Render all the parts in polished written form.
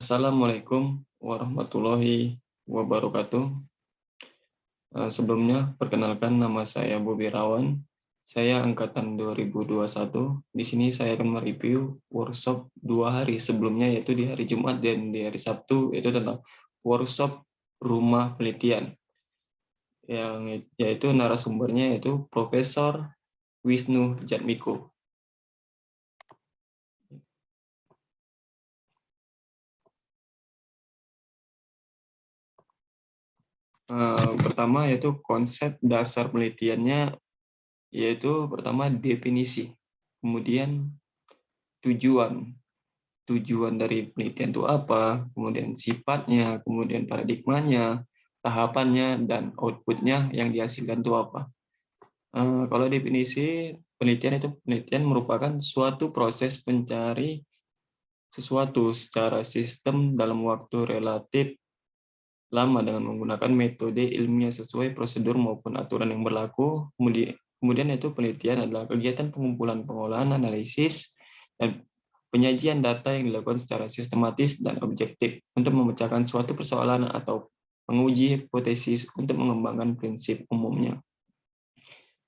Assalamualaikum warahmatullahi wabarakatuh. Sebelumnya, perkenalkan nama saya Bobi Rawan. Saya angkatan 2021. Di sini saya akan mereview workshop 2 hari sebelumnya, yaitu di hari Jumat dan di hari Sabtu, yaitu tentang workshop rumah penelitian. Yaitu narasumbernya yaitu Profesor Wisnu Jatmiko. Pertama yaitu konsep dasar penelitiannya, yaitu pertama definisi, kemudian tujuan dari penelitian itu apa, kemudian sifatnya, kemudian paradigmanya, tahapannya, dan outputnya yang dihasilkan itu apa. Kalau definisi penelitian merupakan suatu proses mencari sesuatu secara sistem dalam waktu relatif lama dengan menggunakan metode ilmiah sesuai prosedur maupun aturan yang berlaku. Kemudian itu penelitian adalah kegiatan pengumpulan, pengolahan, analisis, dan penyajian data yang dilakukan secara sistematis dan objektif untuk memecahkan suatu persoalan atau menguji hipotesis untuk mengembangkan prinsip umumnya.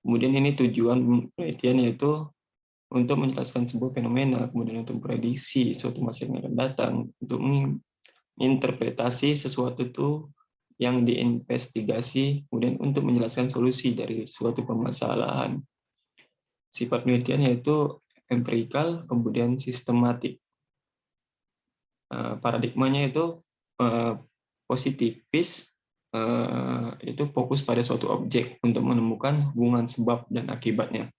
Kemudian ini tujuan penelitian yaitu untuk menjelaskan sebuah fenomena, kemudian untuk prediksi suatu masa yang akan datang, untuk menginterpretasi sesuatu itu yang diinvestigasi, kemudian untuk menjelaskan solusi dari suatu permasalahan. Sifat penelitian yaitu empirikal, kemudian sistematik. Paradigmanya itu positifis, itu fokus pada suatu objek untuk menemukan hubungan sebab dan akibatnya.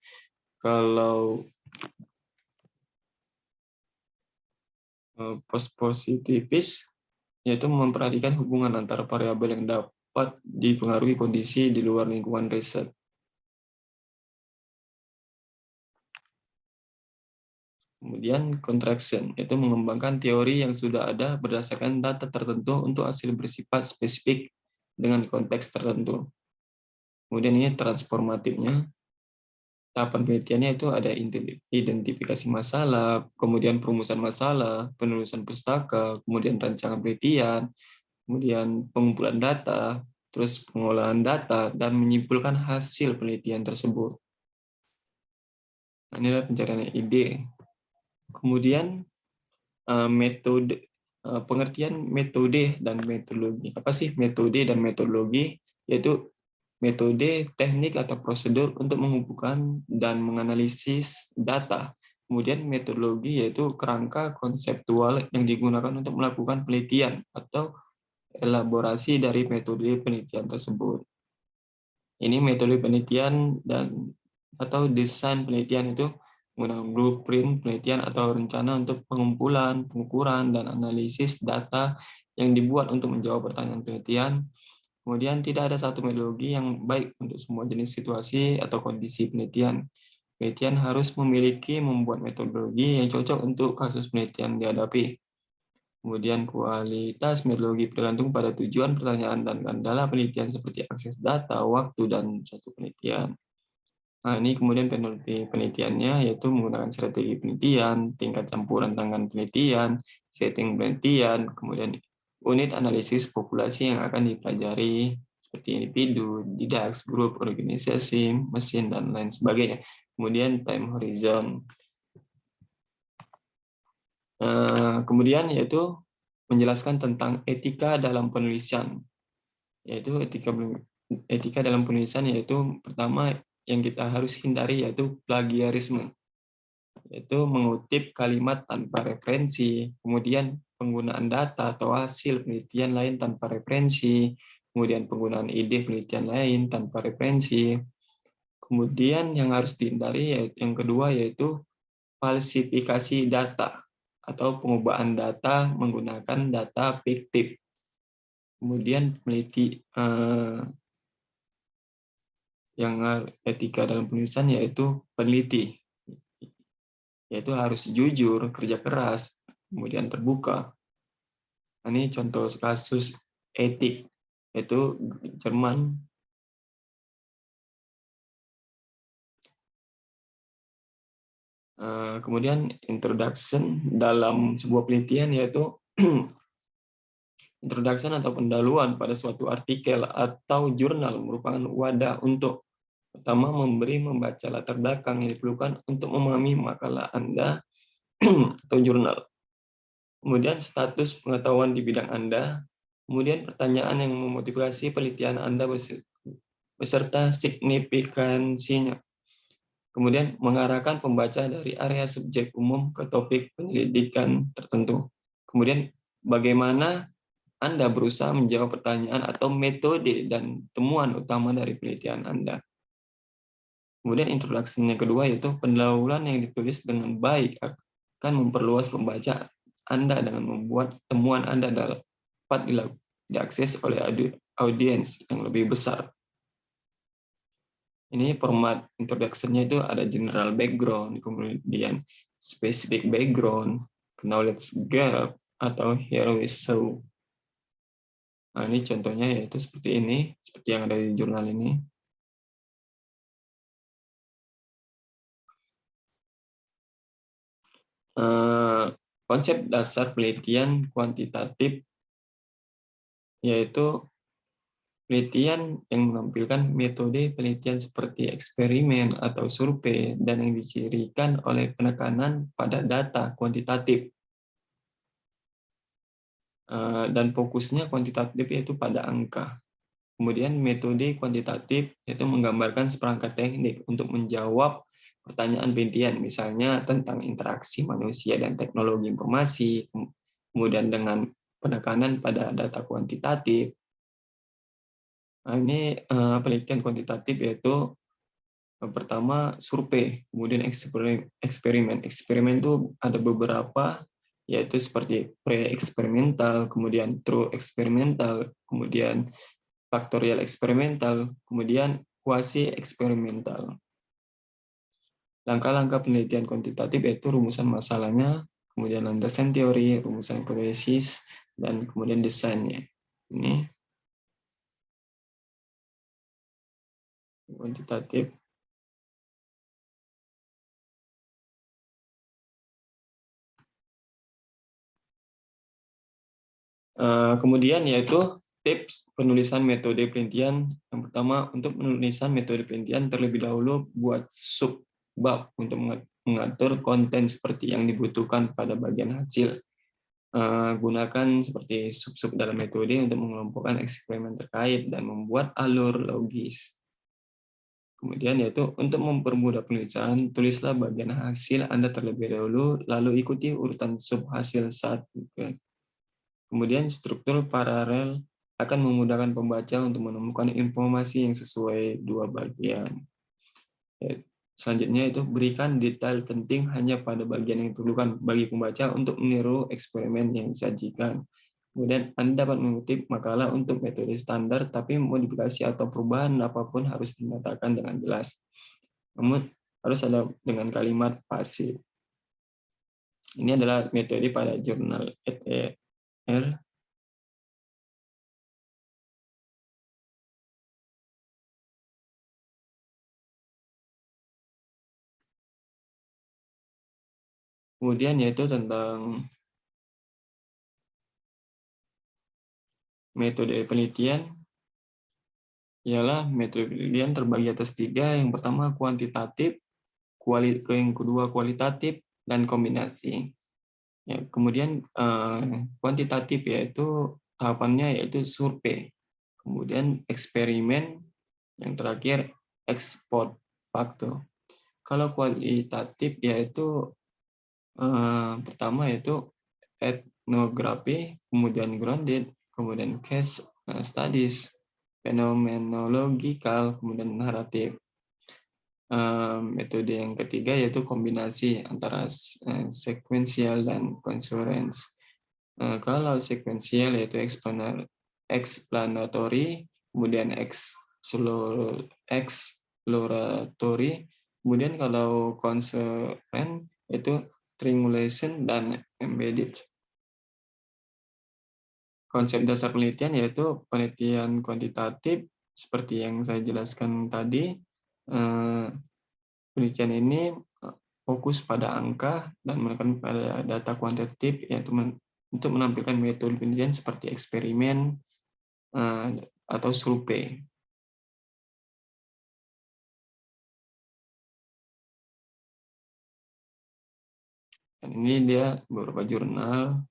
Kalau post-positifis yaitu memperhatikan hubungan antara variabel yang dapat dipengaruhi kondisi di luar lingkungan riset. Kemudian contraction, yaitu mengembangkan teori yang sudah ada berdasarkan data tertentu untuk hasil bersifat spesifik dengan konteks tertentu. Kemudian ini transformatifnya, tahapan penelitiannya itu ada identifikasi masalah, kemudian perumusan masalah, penulisan pustaka, kemudian rancangan penelitian, kemudian pengumpulan data, terus pengolahan data, dan menyimpulkan hasil penelitian tersebut. Nah, ini adalah pencarian ide. Kemudian metode, pengertian metode dan metodologi. Apa sih metode dan metodologi? Yaitu metode, teknik, atau prosedur untuk mengumpulkan dan menganalisis data. Kemudian metodologi yaitu kerangka konseptual yang digunakan untuk melakukan penelitian atau elaborasi dari metode penelitian tersebut. Ini metode penelitian dan atau desain penelitian itu menggunakan blueprint penelitian atau rencana untuk pengumpulan, pengukuran, dan analisis data yang dibuat untuk menjawab pertanyaan penelitian. Kemudian tidak ada satu metodologi yang baik untuk semua jenis situasi atau kondisi penelitian. Penelitian harus membuat metodologi yang cocok untuk kasus penelitian dihadapi. Kemudian kualitas metodologi bergantung pada tujuan pertanyaan dan kendala penelitian seperti akses data, waktu, dan suatu penelitian. Nah, ini kemudian penelitiannya yaitu menggunakan strategi penelitian, tingkat campuran tangan penelitian, setting penelitian, kemudian unit analisis populasi yang akan dipelajari seperti individu, didaks, grup, organisasi, mesin, dan lain sebagainya. Kemudian time horizon. Kemudian yaitu menjelaskan tentang etika dalam penulisan. Yaitu etika dalam penulisan yaitu pertama yang kita harus hindari yaitu plagiarisme. Yaitu mengutip kalimat tanpa referensi, kemudian penggunaan data atau hasil penelitian lain tanpa referensi, kemudian penggunaan ide penelitian lain tanpa referensi. Kemudian yang harus dihindari yang kedua yaitu falsifikasi data atau pengubahan data menggunakan data fiktif. Kemudian yang etika dalam penulisan yaitu peneliti, yaitu harus jujur, kerja keras, kemudian terbuka. Ini contoh kasus etik, yaitu Jerman. Kemudian introduction dalam sebuah penelitian yaitu Introduction atau pendahuluan pada suatu artikel atau jurnal merupakan wadah untuk pertama memberi membaca latar belakang yang diperlukan untuk memahami makalah Anda atau jurnal. Kemudian status pengetahuan di bidang Anda, kemudian pertanyaan yang memotivasi penelitian Anda beserta signifikansinya. Kemudian mengarahkan pembaca dari area subjek umum ke topik penyelidikan tertentu. Kemudian bagaimana Anda berusaha menjawab pertanyaan atau metode dan temuan utama dari penelitian Anda. Kemudian introduction yang kedua yaitu pendahuluan yang ditulis dengan baik akan memperluas pembaca Anda dengan membuat temuan Anda dapat diakses oleh audiens yang lebih besar. Ini format introduction-nya itu ada general background, kemudian specific background, knowledge gap, atau here we saw. Nah, ini contohnya yaitu seperti ini, seperti yang ada di jurnal ini. Konsep dasar penelitian kuantitatif yaitu penelitian yang menampilkan metode penelitian seperti eksperimen atau survei dan yang dicirikan oleh penekanan pada data kuantitatif. Dan fokusnya kuantitatif yaitu pada angka. Kemudian metode kuantitatif yaitu menggambarkan seperangkat teknik untuk menjawab pertanyaan penelitian, misalnya tentang interaksi manusia dan teknologi informasi, kemudian dengan penekanan pada data kuantitatif. Nah, ini penelitian kuantitatif yaitu pertama survei, kemudian eksperimen. Eksperimen itu ada beberapa, yaitu seperti pre-eksperimental, kemudian true eksperimental, kemudian faktorial eksperimental, kemudian kuasi eksperimental. Langkah-langkah penelitian kuantitatif yaitu rumusan masalahnya, kemudian landasan teori, rumusan hipotesis, dan kemudian desainnya. Ini kuantitatif. Kemudian yaitu tips penulisan metode penelitian. Yang pertama, untuk penulisan metode penelitian terlebih dahulu buat subbab untuk mengatur konten seperti yang dibutuhkan pada bagian hasil. Gunakan seperti sub-sub dalam metode untuk mengelompokkan eksperimen terkait dan membuat alur logis. Kemudian yaitu untuk mempermudah penulisan, tulislah bagian hasil Anda terlebih dahulu, lalu ikuti urutan sub hasil saat itu. Kemudian struktur paralel akan memudahkan pembaca untuk menemukan informasi yang sesuai dua bagian. Selanjutnya itu berikan detail penting hanya pada bagian yang diperlukan bagi pembaca untuk meniru eksperimen yang disajikan. Kemudian Anda dapat mengutip makalah untuk metode standar, tapi modifikasi atau perubahan apapun harus dinyatakan dengan jelas. Namun harus ada dengan kalimat pasif. Ini adalah metode pada jurnal ETR. Kemudian yaitu tentang metode penelitian, ialah metode penelitian terbagi atas tiga. Yang pertama kuantitatif, yang kedua kualitatif, dan kombinasi. Ya, kemudian kuantitatif yaitu tahapannya yaitu survei, kemudian eksperimen, yang terakhir ex post facto. Kalau kualitatif yaitu pertama yaitu etnografi, kemudian grounded, kemudian case studies, phenomenological, kemudian naratif. Metode yang ketiga yaitu kombinasi antara sekuensial dan concurrence. Kalau sekuensial yaitu explanatory, kemudian exploratory, kemudian kalau concurrent itu triangulation dan embedded. Konsep dasar penelitian yaitu penelitian kuantitatif seperti yang saya jelaskan tadi. Penelitian ini fokus pada angka dan menekan pada data kuantitatif, yaitu untuk menampilkan metode penelitian seperti eksperimen atau survei. Dan ini dia beberapa jurnal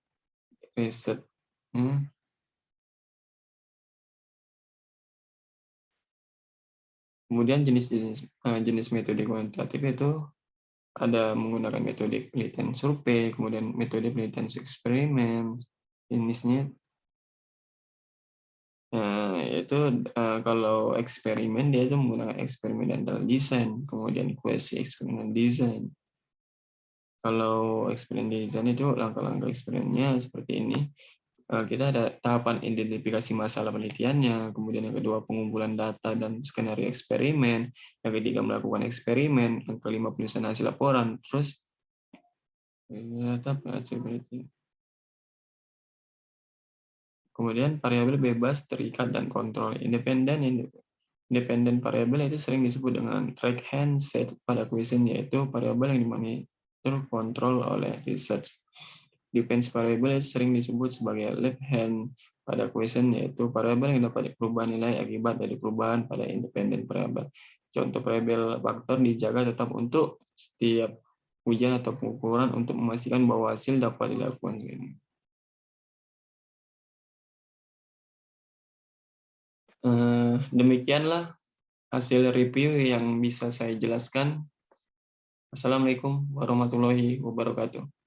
riset. Kemudian jenis metode kuantitatif itu ada menggunakan metode penelitian survei, kemudian metode penelitian eksperimen. Jenisnya itu kalau eksperimen dia itu menggunakan experimental design, kemudian quasi experimental design. Kalau eksperimen design itu langkah-langkah eksperimennya seperti ini. Kita ada tahapan identifikasi masalah penelitiannya, kemudian yang kedua pengumpulan data dan skenario eksperimen, yang ketiga melakukan eksperimen, yang kelima penyusunan hasil laporan, terus kemudian variabel bebas, terikat, dan kontrol. Independen variabel itu sering disebut dengan right hand set pada question, yaitu variabel yang dimonitor kontrol oleh research. Depends variable sering disebut sebagai left hand pada question, yaitu variabel yang dapat perubahan nilai akibat dari perubahan pada independen variabel. Contoh variabel faktor dijaga tetap untuk setiap ujian atau pengukuran untuk memastikan bahwa hasil dapat dilakukan. Demikianlah hasil review yang bisa saya jelaskan. Assalamualaikum warahmatullahi wabarakatuh.